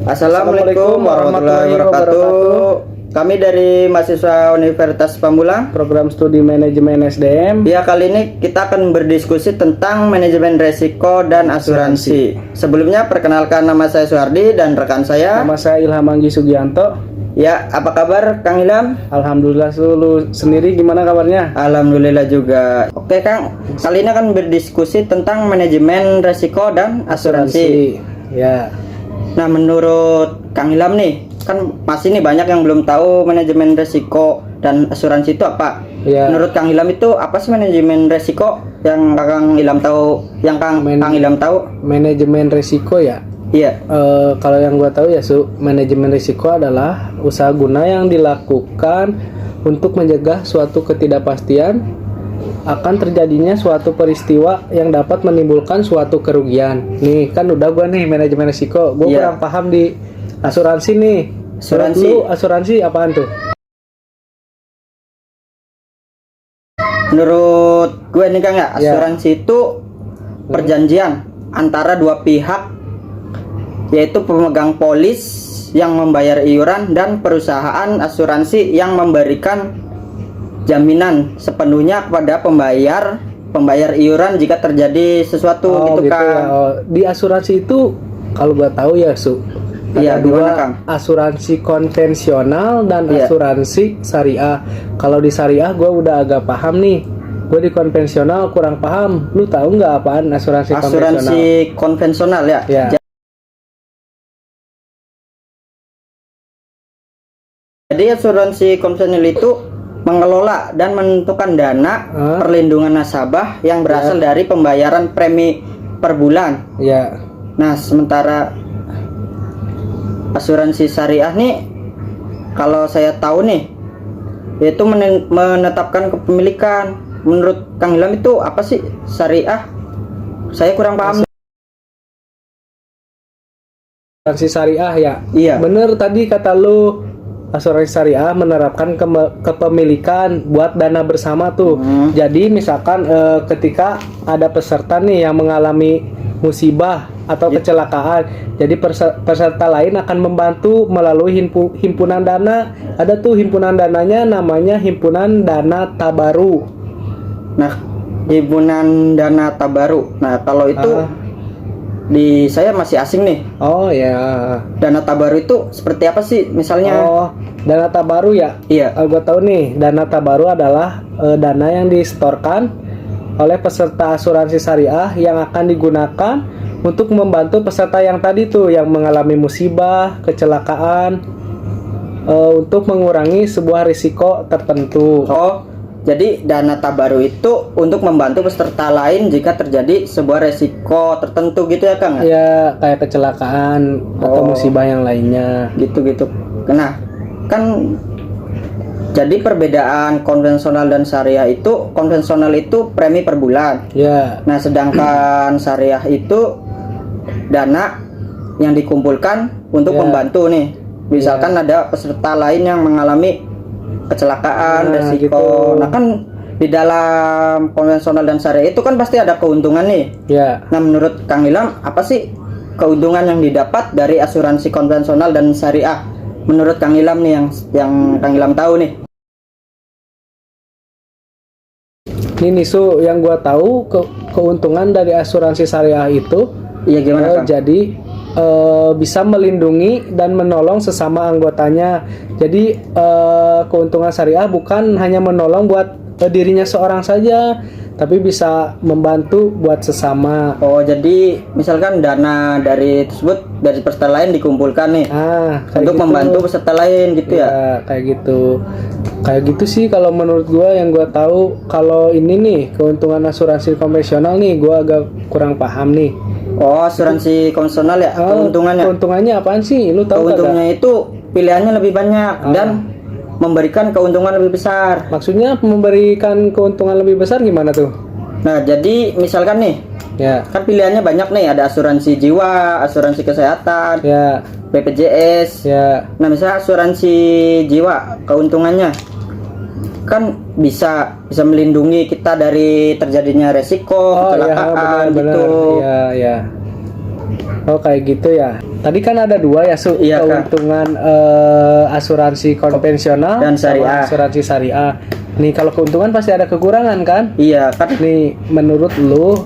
Assalamualaikum warahmatullahi wabarakatuh. Kami dari mahasiswa Universitas Pamulang, program studi manajemen SDM. Ya, kali ini kita akan berdiskusi tentang manajemen resiko dan asuransi. Sebelumnya perkenalkan, nama saya Suhardi dan rekan saya. Nama saya Ilham Anggi Sugianto. Ya, apa kabar Kang Ilham? Alhamdulillah, lu sendiri gimana kabarnya? Alhamdulillah juga. Oke Kang, kali ini akan berdiskusi tentang manajemen resiko dan asuransi. Ya. Nah, menurut Kang Ilham nih, kan masih nih banyak yang belum tahu manajemen resiko dan asuransi itu apa. Ya. Menurut Kang Ilham itu apa sih manajemen resiko yang Kang Ilham tahu? Kang Ilham tahu? Manajemen resiko ya. Iya. Kalau yang gua tahu ya, manajemen risiko adalah usaha guna yang dilakukan untuk mencegah suatu ketidakpastian akan terjadinya suatu peristiwa yang dapat menimbulkan suatu kerugian. Nih kan udah gua nih manajemen risiko, gua kurang paham di asuransi nih. Asuransi apaan tuh? Menurut gue nih Kang ya, asuransi itu perjanjian antara dua pihak, yaitu pemegang polis yang membayar iuran dan perusahaan asuransi yang memberikan jaminan sepenuhnya kepada pembayar iuran jika terjadi sesuatu gitu Kang. Ya. Di asuransi itu kalau gua tahu ya ada dua, asuransi konvensional dan asuransi syariah. Kalau di syariah gua udah agak paham nih. Gue di konvensional kurang paham. Lu tahu nggak apaan asuransi konvensional? Asuransi konvensional ya. Jadi asuransi konvensional itu mengelola dan menentukan dana perlindungan nasabah yang berasal dari pembayaran premi per bulan. Ya. Nah, sementara asuransi syariah nih, kalau saya tahu nih, yaitu menetapkan kepemilikan. Menurut Kang Ilham itu apa sih syariah? Saya kurang paham. Asuransi syariah ya. Iya. Bener tadi kata lu, asuransi syariah menerapkan kepemilikan buat dana bersama tuh. Jadi misalkan ketika ada peserta nih yang mengalami musibah atau kecelakaan, jadi peserta lain akan membantu melalui himpunan dana. Ada tuh himpunan dananya, namanya himpunan dana tabaru. Nah, himpunan dana tabaru. Nah, kalau itu di saya masih asing nih. Oh ya. Dana tabaru itu seperti apa sih? Misalnya? Dana tabaru ya. Iya. Gue tahu nih, dana tabaru adalah dana yang disetorkan oleh peserta asuransi syariah yang akan digunakan untuk membantu peserta yang tadi tuh yang mengalami musibah, kecelakaan, untuk mengurangi sebuah risiko tertentu. Jadi dana tabaru itu untuk membantu peserta lain jika terjadi sebuah resiko tertentu gitu ya Kang? Ya, kayak kecelakaan atau musibah yang lainnya. Gitu. Nah, kan jadi perbedaan konvensional dan syariah itu, konvensional itu premi per bulan. Ya. Nah, sedangkan syariah itu dana yang dikumpulkan untuk membantu nih. Misalkan ada peserta lain yang mengalami kecelakaan, resiko. Gitu. Nah, kan di dalam konvensional dan syariah itu kan pasti ada keuntungan nih. Ya. Nah, menurut Kang Ilham apa sih keuntungan yang didapat dari asuransi konvensional dan syariah? Menurut Kang Ilham nih yang Kang Ilham tahu nih. Ini yang gua tahu keuntungan dari asuransi syariah itu, gimana Kang? Jadi bisa melindungi dan menolong sesama anggotanya. Jadi keuntungan syariah bukan hanya menolong buat dirinya seorang saja, tapi bisa membantu buat sesama. Jadi misalkan dana dari peserta lain dikumpulkan nih untuk membantu peserta lain gitu ya? Kayak gitu sih kalau menurut gua, yang gua tahu. Kalau ini nih keuntungan asuransi konvensional nih, gua agak kurang paham nih. Asuransi konvensional ya, keuntungannya apaan sih? Lu tahu? Keuntungannya itu pilihannya lebih banyak dan memberikan keuntungan lebih besar. Maksudnya memberikan keuntungan lebih besar gimana tuh? Nah, jadi misalkan nih, kan pilihannya banyak nih, ada asuransi jiwa, asuransi kesehatan, BPJS. Nah, misalnya asuransi jiwa, keuntungannya kan bisa melindungi kita dari terjadinya resiko kecelakaan gitu. Oh kayak gitu ya. Tadi kan ada dua ya Iya, Kang. keuntungan asuransi konvensional Dan sama syariah. asuransi syariah. Nih kalau keuntungan pasti ada kekurangan kan? Iya kan. Nih menurut lu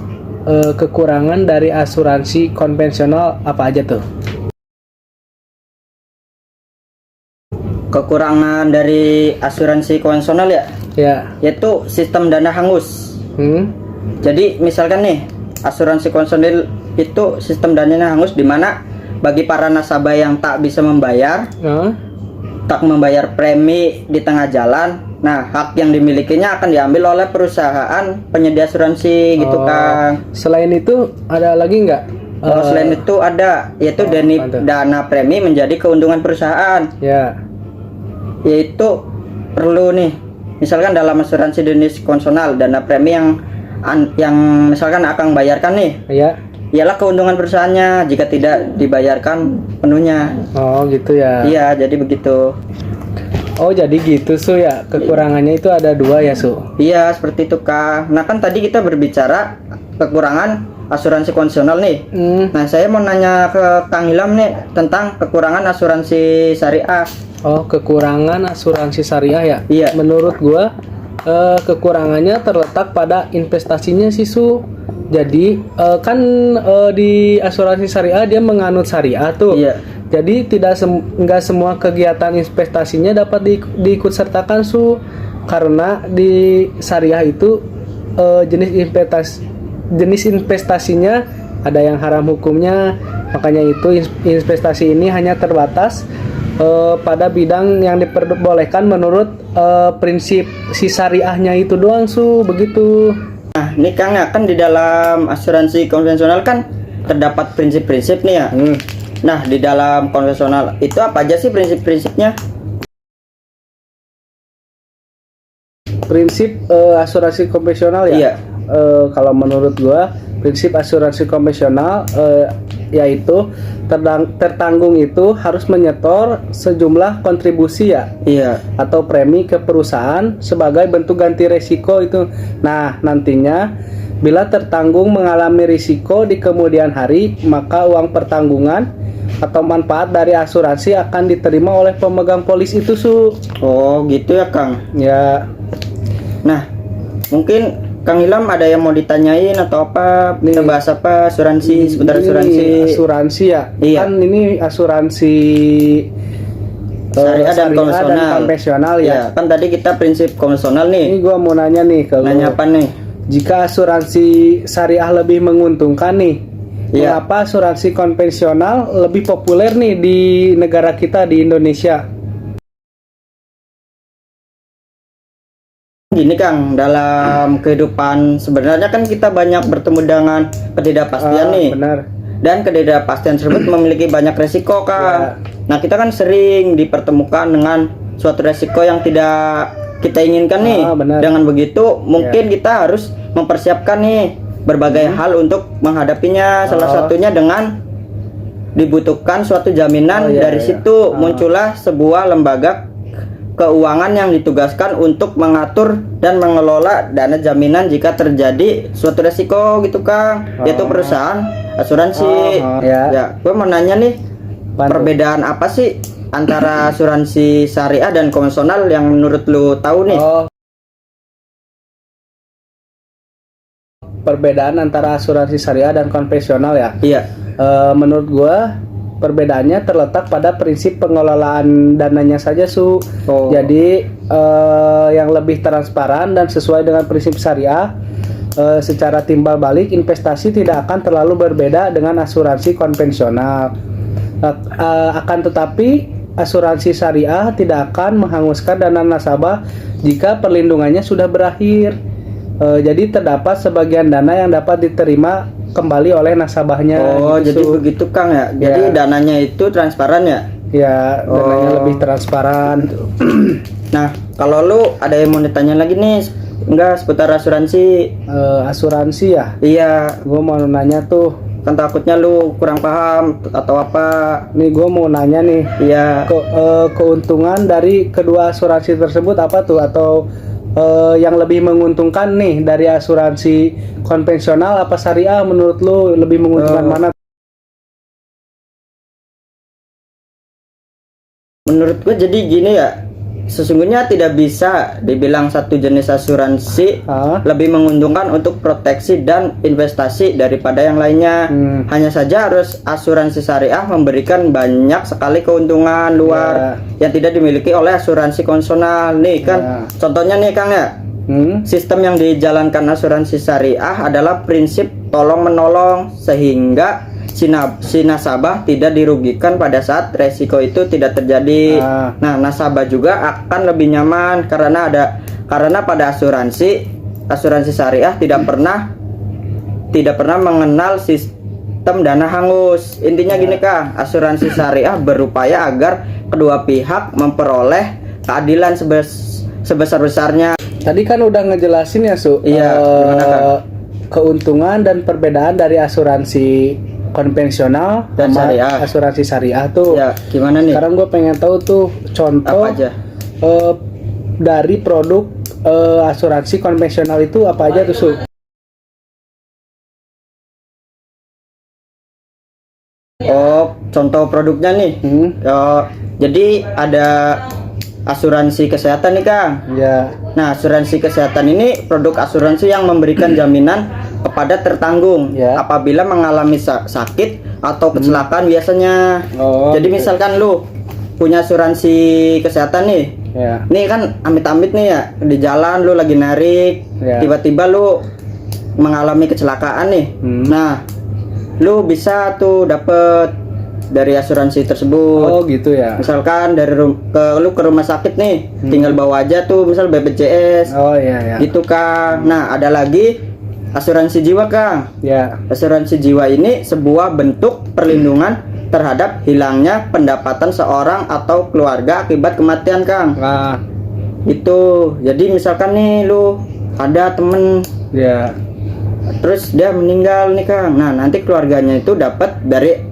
kekurangan dari asuransi konvensional apa aja tuh? Kekurangan dari asuransi konvensional ya, Ya. yaitu sistem dana hangus. Jadi misalkan nih, asuransi konvensional itu sistem dananya hangus, di mana bagi para nasabah yang tak bisa membayar, Nah, tak membayar premi di tengah jalan, nah hak yang dimilikinya akan diambil oleh perusahaan penyedia asuransi gitu Oh. Kang. selain itu ada lagi nggak? Kalau selain itu ada, yaitu apa tuh? dana premi menjadi keuntungan perusahaan, Ya. yaitu perlu nih, misalkan dalam asuransi jenis konvensional, dana premi yang misalkan akan bayarkan nih, Ya. ialah keuntungan perusahaannya jika tidak dibayarkan penuhnya. Oh gitu ya. Iya, jadi begitu. Oh jadi gitu Su ya. Kekurangannya itu ada dua ya Su. Iya, seperti itu Kak. Nah kan tadi kita berbicara kekurangan asuransi konvensional nih. Nah saya mau nanya ke Kang Ilham nih tentang kekurangan asuransi syariah. Oh kekurangan asuransi syariah ya. Iya. Menurut gua kekurangannya terletak pada investasinya sih Su. Jadi kan di asuransi syariah dia menganut syariah tuh. Iya. Jadi nggak semua kegiatan investasinya dapat diikut sertakan Su, karena di syariah itu jenis investasinya ada yang haram hukumnya, makanya itu investasi ini hanya terbatas pada bidang yang diperbolehkan menurut prinsip si syariahnya itu doang Su, begitu. Nah ini Kang ya, kan di dalam asuransi konvensional kan terdapat prinsip-prinsip nih ya. Nah di dalam konvensional itu apa aja sih prinsip-prinsipnya? Prinsip asuransi konvensional ya. Iya. Kalau menurut gua prinsip asuransi konvensional yaitu tertanggung itu harus menyetor sejumlah kontribusi ya Iya. atau premi ke perusahaan sebagai bentuk ganti resiko itu. Nah nantinya bila tertanggung mengalami risiko di kemudian hari, maka uang pertanggungan atau manfaat dari asuransi akan diterima oleh pemegang polis itu Su. Oh gitu ya Kang. Ya. Nah mungkin Kang Ilham ada yang mau ditanyain atau apa? Kita bahas apa? Asuransi, seputar Ini asuransi asuransi ya. Iya. Kan ini asuransi syariah dan konvensional. konvensional ya. Iya, kan tadi kita prinsip konvensional Ini nih. gua mau nanya nih ke lu. Nanya apa nih? Jika asuransi syariah lebih menguntungkan nih, Iya. kenapa asuransi konvensional lebih populer nih di negara kita di Indonesia? Gini Kang, dalam kehidupan sebenarnya kan kita banyak bertemu dengan ketidakpastian nih. Benar. Dan ketidakpastian tersebut memiliki banyak resiko Kang. Nah kita kan sering dipertemukan dengan suatu resiko yang tidak kita inginkan nih. Benar. Dengan begitu mungkin kita harus mempersiapkan nih berbagai hal untuk menghadapinya. Salah satunya dengan dibutuhkan suatu jaminan. Dari situ muncullah sebuah lembaga keuangan yang ditugaskan untuk mengatur dan mengelola dana jaminan jika terjadi suatu resiko gitu Kang, yaitu perusahaan asuransi. Ya, gue mau nanya nih, perbedaan apa sih antara asuransi syariah dan konvensional yang menurut lu tahu nih? Perbedaan antara asuransi syariah dan konvensional ya. Iya. Menurut gua perbedaannya terletak pada prinsip pengelolaan dananya saja Su. Jadi yang lebih transparan dan sesuai dengan prinsip syariah, secara timbal balik investasi tidak akan terlalu berbeda dengan asuransi konvensional. Akan tetapi asuransi syariah tidak akan menghanguskan dana nasabah jika perlindungannya sudah berakhir. Jadi terdapat sebagian dana yang dapat diterima kembali oleh nasabahnya. Jadi begitu Kang ya. Jadi dananya itu transparan ya? Ya, dananya lebih transparan. Nah, kalau lu ada yang mau ditanya lagi nih, enggak seputar asuransi? Asuransi ya? Iya. Gue mau nanya tuh. Kan takutnya lu kurang paham atau apa? Nih gue mau nanya nih. Iya. Keuntungan dari kedua asuransi tersebut apa tuh? Atau yang lebih menguntungkan nih dari asuransi konvensional apa syariah, menurut lu lebih menguntungkan mana? menurut gue jadi gini ya, sesungguhnya tidak bisa dibilang satu jenis asuransi lebih menguntungkan untuk proteksi dan investasi daripada yang lainnya. Hanya saja harus asuransi syariah memberikan banyak sekali keuntungan luar yang tidak dimiliki oleh asuransi konvensional. Nih kan contohnya nih Kang ya, sistem yang dijalankan asuransi syariah adalah prinsip tolong menolong, sehingga si nasabah tidak dirugikan pada saat resiko itu tidak terjadi. Nah, nasabah juga akan lebih nyaman karena pada asuransi syariah tidak pernah mengenal sistem dana hangus. Intinya gini Kang, asuransi syariah berupaya agar kedua pihak memperoleh keadilan sebesar-besarnya. Tadi kan udah ngejelasin ya Su, gimana, Kang? Keuntungan dan perbedaan dari asuransi konvensional dan sama syariah. Asuransi syariah tuh. Ya, gimana nih? Sekarang gue pengen tahu tuh contoh Apa aja? Dari produk asuransi konvensional itu apa aja tuh Su? Oh, contoh produknya nih. Jadi ada asuransi kesehatan nih Kang. Ya. Nah, asuransi kesehatan ini produk asuransi yang memberikan jaminan kepada tertanggung apabila mengalami sakit atau kecelakaan biasanya. Jadi gitu. misalkan lu punya asuransi kesehatan nih. Nih kan amit-amit nih ya, di jalan lu lagi narik, tiba-tiba lu mengalami kecelakaan nih. Nah, lu bisa tuh dapet dari asuransi tersebut. Oh gitu ya. Misalkan dari lu ke rumah sakit nih, tinggal bawa aja tuh misal BPJS. Oh iya. Gitu Kang. Nah, ada lagi asuransi jiwa Kang. Ya. Asuransi jiwa ini sebuah bentuk perlindungan terhadap hilangnya pendapatan seorang atau keluarga akibat kematian Kang. Nah, itu. Jadi misalkan nih lu ada temen terus dia meninggal nih Kang. Nah, nanti keluarganya itu dapat dari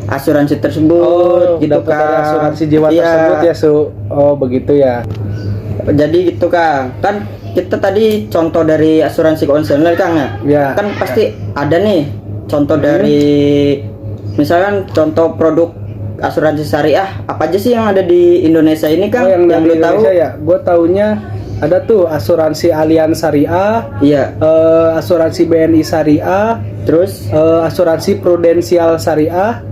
asuransi tersebut gitu dapat Kang. dari asuransi jiwa tersebut ya Su. Oh begitu ya. Jadi gitu Kang. Kan kita tadi contoh dari asuransi konvensional Kang ya. Kan pasti ada nih contoh dari misalkan contoh produk asuransi syariah apa aja sih yang ada di Indonesia ini Kang? Yang lu tahu? Ya, gue taunya ada tuh asuransi Allianz Syariah, asuransi BNI Syariah, terus asuransi Prudensial Syariah,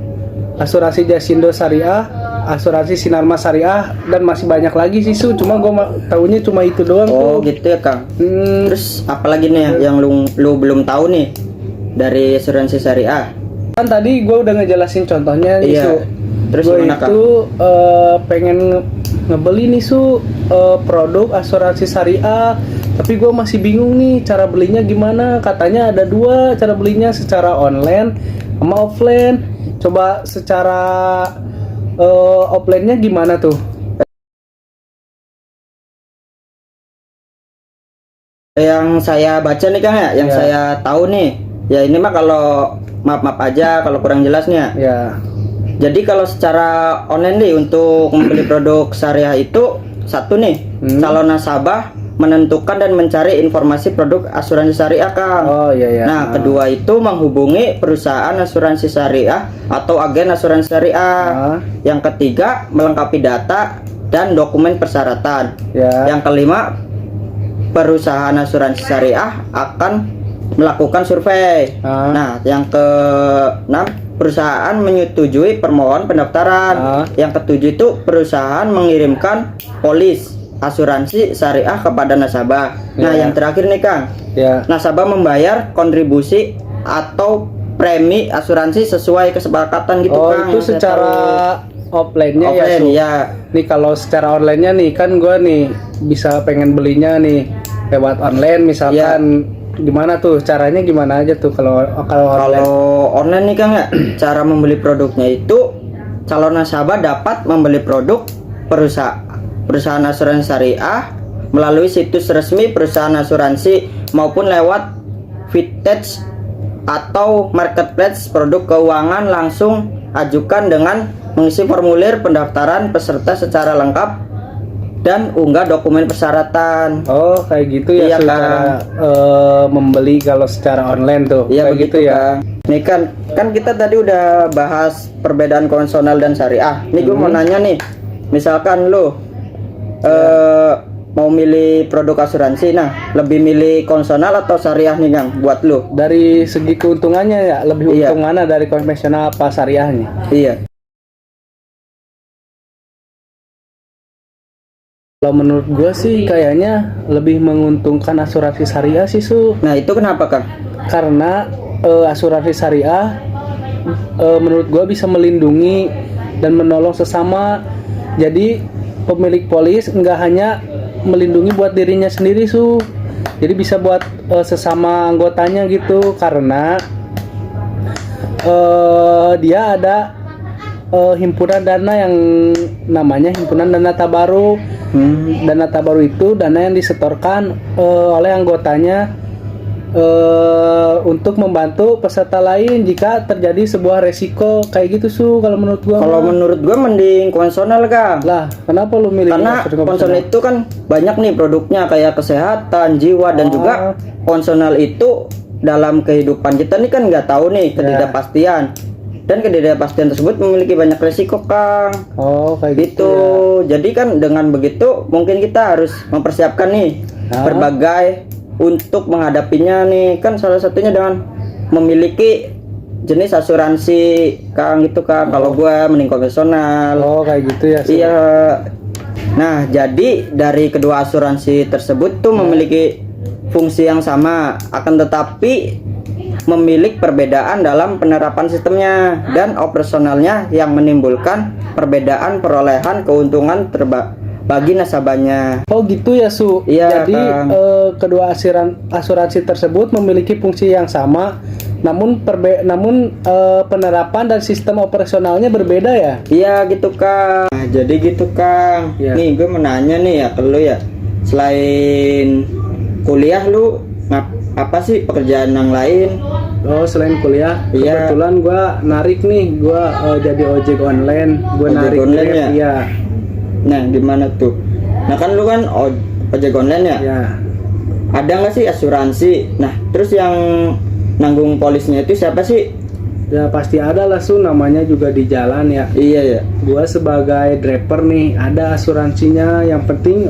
asuransi Jasindo Syariah, asuransi Sinarmas Syariah, dan masih banyak lagi sih Su. Cuma gue taunya cuma itu doang. Oh gitu ya Kang. Terus apalagi nih yang lu belum tahu nih dari asuransi syariah? Kan tadi gue udah ngejelasin contohnya nih Su. Terus gue gimana, itu pengen ngebeli nih Su produk asuransi syariah, tapi gue masih bingung nih cara belinya gimana. Katanya ada dua cara belinya, secara online sama offline. Coba secara offline-nya gimana tuh? Yang saya baca nih Kang ya, yang saya tahu nih, ya ini mah kalau maaf aja kalau kurang jelasnya. Jadi kalau secara online nih untuk membeli produk syariah itu satu nih, calon nasabah menentukan dan mencari informasi produk asuransi syariah Kang. Nah, kedua itu menghubungi perusahaan asuransi syariah atau agen asuransi syariah. Yang ketiga melengkapi data dan dokumen persyaratan. Yang kelima perusahaan asuransi syariah akan melakukan survei. Nah, yang keenam perusahaan menyetujui permohonan pendaftaran. Yang ketujuh itu perusahaan mengirimkan polis asuransi syariah kepada nasabah. Nah, yang terakhir nih Kang, nasabah membayar kontribusi atau premi asuransi sesuai kesepakatan gitu Kang. Itu secara offline-nya ya. Nih kalau secara online-nya nih kan gue nih bisa pengen belinya nih lewat online misalkan. Gimana tuh caranya, gimana aja tuh kalau online nih Kang ya? Cara membeli produknya itu calon nasabah dapat membeli produk perusahaan asuransi syariah melalui situs resmi perusahaan asuransi maupun lewat vintage atau marketplace produk keuangan. Langsung ajukan dengan mengisi formulir pendaftaran peserta secara lengkap dan unggah dokumen persyaratan. Oh kayak gitu ya cara membeli kalau secara online tuh. Iya begitu ya. Nih kan kita tadi udah bahas perbedaan konvensional dan syariah. Nih gue mau nanya nih, misalkan lu mau milih produk asuransi, nah lebih milih konvensional atau syariah nih Kang buat lu? Dari segi keuntungannya ya lebih Iya. untung mana dari konvensional apa syariahnya? Iya. Kalau menurut gua sih kayaknya lebih menguntungkan asuransi syariah sih Su. Nah itu kenapa Kang? Karena asuransi syariah menurut gua bisa melindungi dan menolong sesama. Jadi pemilik polis nggak hanya melindungi buat dirinya sendiri Su, jadi bisa buat sesama anggotanya gitu, karena dia ada himpunan dana yang namanya himpunan dana tabaru. Dana tabaru itu dana yang disetorkan oleh anggotanya untuk membantu peserta lain jika terjadi sebuah resiko kayak gitu Su. Kalau menurut gua Kalau menurut gua mending konvensional Kang. lah, kenapa lu milih Karena konvensional? konvensional itu kan banyak nih produknya kayak kesehatan, jiwa dan juga konvensional itu dalam kehidupan kita nih kan nggak tahu nih ketidakpastian. Dan ketidakpastian tersebut memiliki banyak resiko Kang. Oh kayak Gitu. Jadi kan dengan begitu mungkin kita harus mempersiapkan nih berbagai untuk menghadapinya nih, kan salah satunya dengan memiliki jenis asuransi Kang gitu Kang. Kalau gua mending konvensional. Oh kayak gitu ya Su. Iya. Nah, jadi dari kedua asuransi tersebut tuh memiliki fungsi yang sama, akan tetapi memiliki perbedaan dalam penerapan sistemnya dan operasionalnya yang menimbulkan perbedaan perolehan keuntungan bagi nasabahnya. Oh gitu ya Su. Iya, Jadi Kang. kedua asuransi tersebut memiliki fungsi yang sama, namun penerapan dan sistem operasionalnya berbeda ya. Iya gitu Kang. Nah, jadi gitu Kang. Iya. Nih gue mau nanya nih ya ke lu ya. Selain kuliah lu apa sih pekerjaan yang lain? Oh selain kuliah, Iya. kebetulan gua narik nih, gua jadi ojek online, gua Ojek narik online Grab, ya? iya. Nah, gimana tuh? Nah, kan lu kan ojek online ya? Ya. Ada nggak sih asuransi? Nah, terus yang nanggung polisnya itu siapa sih? Ya pasti ada lah Su, namanya juga di jalan ya. Iya ya. Gua sebagai driver nih ada asuransinya, yang penting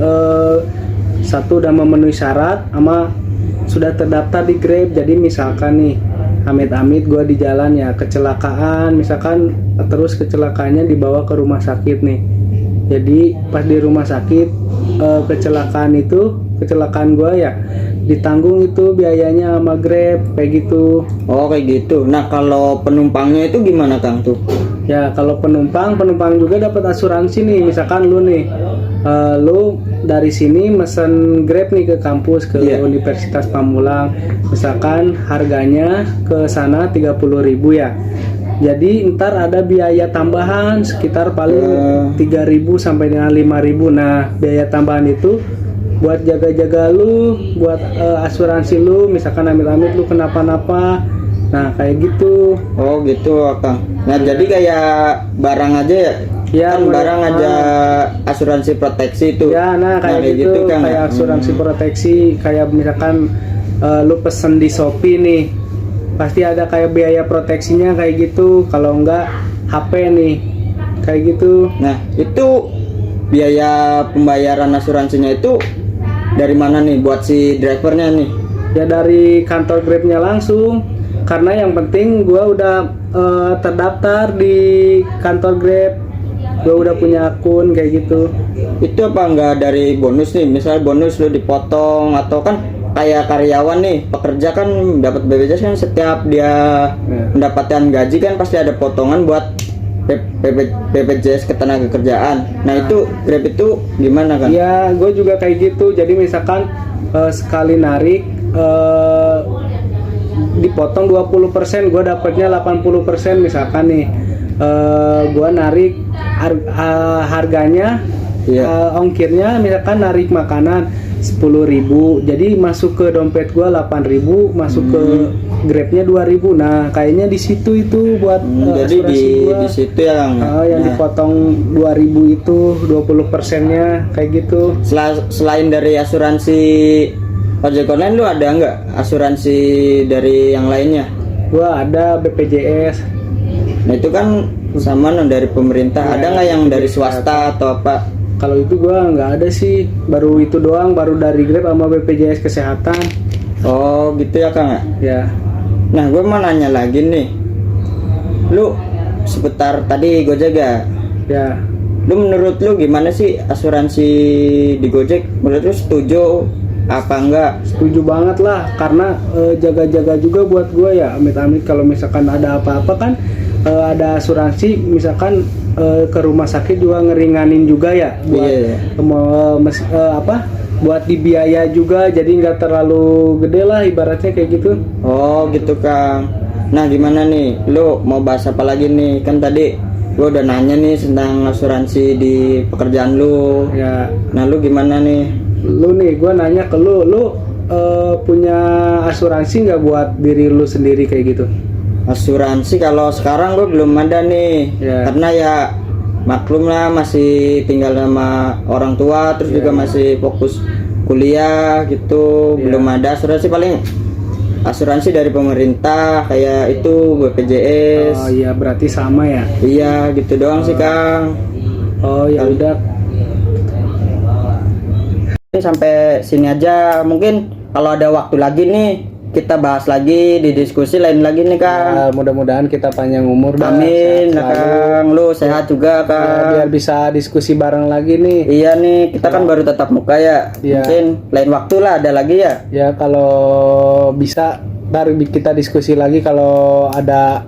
satu udah memenuhi syarat sama sudah terdaftar di Grab. Jadi misalkan nih amit-amit gue di jalan ya kecelakaan, misalkan terus kecelakaannya dibawa ke rumah sakit nih, jadi pas di rumah sakit kecelakaan gue ya ditanggung itu biayanya sama Grab kayak gitu. Oh, kayak gitu. Nah, kalau penumpangnya itu gimana Kang tuh? Ya kalau penumpang juga dapat asuransi nih. Misalkan lu nih lu dari sini mesen Grab nih ke kampus, ke Iya. Universitas Pamulang, misalkan harganya ke sana 30.000 ya, jadi ntar ada biaya tambahan sekitar paling 3.000 sampai dengan 5.000. Nah biaya tambahan itu buat jaga-jaga lu, buat asuransi lu, misalkan amit-amit lu kenapa-napa. Nah kayak gitu. Oh, gitu Kang. Nah, jadi kayak barang aja ya? Ya, Kan barang aja asuransi proteksi itu. Ya, nah kayak gitu, Kang. kayak asuransi proteksi, kayak misalkan lu pesen di Shopee nih, pasti ada kayak biaya proteksinya kayak gitu. Kalau enggak HP nih, kayak gitu. Nah, itu biaya pembayaran asuransinya itu dari mana nih buat si drivernya nih? Ya dari kantor Grabnya langsung, karena yang penting gua udah terdaftar di kantor Grab, gua udah punya akun kayak gitu. Itu apa enggak dari bonus nih? Misal bonus lu dipotong, atau kan kayak karyawan nih, pekerja kan dapat BPJS kan, setiap dia mendapatkan gaji kan pasti ada potongan buat BPJS ketenagakerjaan. Nah, itu Grab itu gimana kan? Ya gue juga kayak gitu. Jadi misalkan sekali narik dipotong 20%, gue dapatnya 80%. Misalkan nih gue narik harganya, ongkirnya misalkan narik makanan 10.000, jadi masuk ke dompet gue 8.000, masuk ke Grabnya 2.000. Nah kayaknya di situ itu buat jadi di situ ya Kang. yang dipotong 2.000 itu 20%-nya kayak gitu. Selain dari asuransi ojek online, lu ada nggak asuransi dari yang lainnya? Gua ada BPJS. Nah, itu kan sama non dari pemerintah. Ya, Ada nggak yang dari swasta atau apa? Kalau itu gua nggak ada sih, baru itu doang, baru dari Grab sama BPJS Kesehatan. Oh gitu ya Kang ya. Ya, Nah gue mau nanya lagi nih, lu seputar tadi Gojek ya. ya. Lu menurut lu gimana sih asuransi di Gojek? Menurut lu setuju apa enggak? Setuju banget lah, karena jaga-jaga juga buat gua ya, amit-amit kalau misalkan ada apa-apa kan ada asuransi, misalkan ke rumah sakit juga ngeringanin juga ya, buat Iya. buat dibiaya juga, jadi nggak terlalu gede lah ibaratnya kayak gitu. Oh gitu Kang. Nah gimana nih, lu mau bahas apa lagi nih? Kan tadi gue udah nanya nih tentang asuransi di pekerjaan lu. Ya, Nah lu gimana nih? lu nih, gua nanya ke lu punya asuransi nggak buat diri lu sendiri kayak gitu? Asuransi kalau sekarang gue belum ada nih. Ya. Karena ya maklum lah masih tinggal sama orang tua, terus juga masih fokus kuliah gitu. Ya. Belum ada asuransi, paling asuransi dari pemerintah kayak itu BPJS. Oh iya, berarti sama ya. Iya gitu doang sih Kang. Oh ya udah. Sampai sini aja, mungkin kalau ada waktu lagi nih kita bahas lagi di diskusi lain lagi nih Kang. Ya, mudah-mudahan kita panjang umur dah, Amin sehat lah selalu. Kang, lu sehat juga Ya, Kang. biar bisa diskusi bareng lagi nih. Iya nih, kita kan baru tatap muka ya. Iya. Mungkin lain waktu lah ada lagi ya. Ya kalau bisa baru kita diskusi lagi kalau ada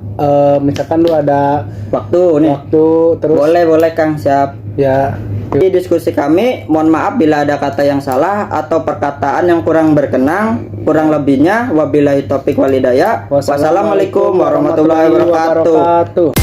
misalkan lu ada Waktu nih. waktu terus. Boleh Kang, siap. Ya. Di diskusi kami, mohon maaf bila ada kata yang salah atau perkataan yang kurang berkenan. Kurang lebihnya wabillahi taufik walhidayah. Wassalamualaikum warahmatullahi wabarakatuh.